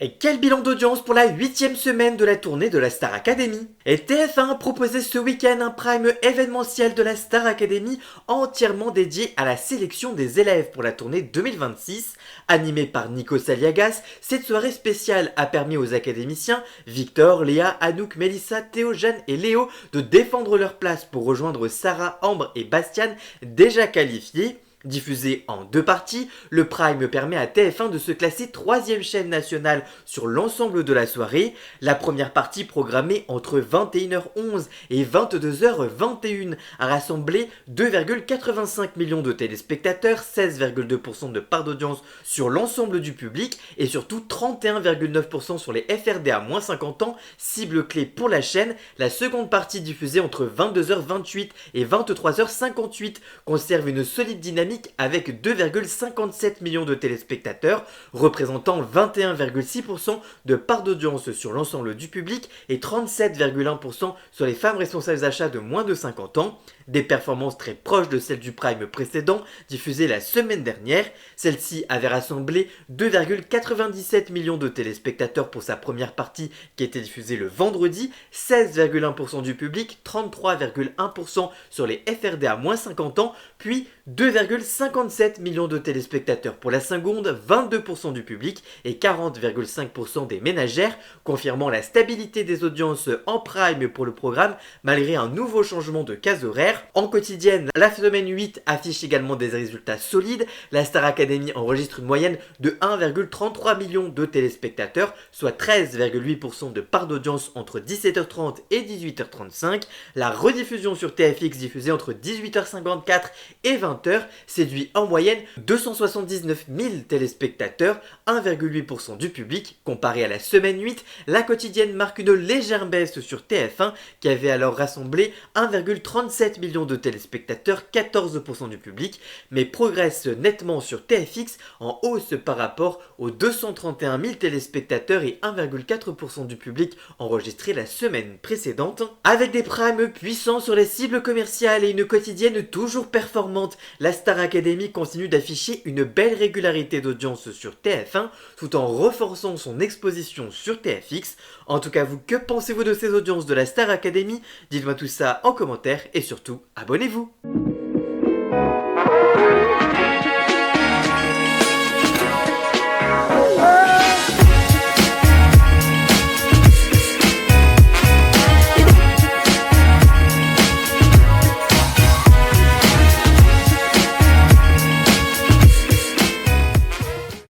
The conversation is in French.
Et quel bilan d'audience pour la 8e semaine de la tournée de la Star Academy. Et TF1 proposait ce week-end un prime événementiel de la Star Academy entièrement dédié à la sélection des élèves pour la tournée 2026. Animée par Nico Saliagas, cette soirée spéciale a permis aux académiciens Victor, Léa, Anouk, Mélissa, Théo, Jeanne et Léo de défendre leur place pour rejoindre Sarah, Ambre et Bastian déjà qualifiés. Diffusé en deux parties, le Prime permet à TF1 de se classer 3e chaîne nationale sur l'ensemble de la soirée. La première partie, programmée entre 21h11 et 22h21, a rassemblé 2,85 millions de téléspectateurs, 16,2% de part d'audience sur l'ensemble du public et surtout 31,9% sur les FRD à moins 50 ans, cible clé pour la chaîne. La seconde partie, diffusée entre 22h28 et 23h58, conserve une solide dynamique avec 2,57 millions de téléspectateurs, représentant 21,6% de part d'audience sur l'ensemble du public et 37,1% sur les femmes responsables d'achat de moins de 50 ans. Des performances très proches de celles du Prime précédent, diffusé la semaine dernière. Celle-ci avait rassemblé 2,97 millions de téléspectateurs pour sa première partie qui était diffusée le vendredi, 16,1% du public, 33,1% sur les FRD à moins 50 ans, puis 2,57 millions de téléspectateurs pour la seconde, 22% du public et 40,5% des ménagères, confirmant la stabilité des audiences en Prime pour le programme malgré un nouveau changement de case horaire. En quotidienne, la semaine 8 affiche également des résultats solides. La Star Academy enregistre une moyenne de 1,33 million de téléspectateurs, soit 13,8% de part d'audience entre 17h30 et 18h35. La rediffusion sur TFX diffusée entre 18h54 et 20h séduit en moyenne 279 000 téléspectateurs, 1,8% du public. Comparé à la semaine 8, la quotidienne marque une légère baisse sur TF1 qui avait alors rassemblé 1,37 million de téléspectateurs, 14% du public, mais progresse nettement sur TFX en hausse par rapport aux 231 000 téléspectateurs et 1,4% du public enregistrés la semaine précédente. Avec des primes puissants sur les cibles commerciales et une quotidienne toujours performante, la Star Academy continue d'afficher une belle régularité d'audience sur TF1 tout en renforçant son exposition sur TFX. En tout cas, vous, que pensez-vous de ces audiences de la Star Academy? Dites-moi tout ça en commentaire et surtout, abonnez-vous!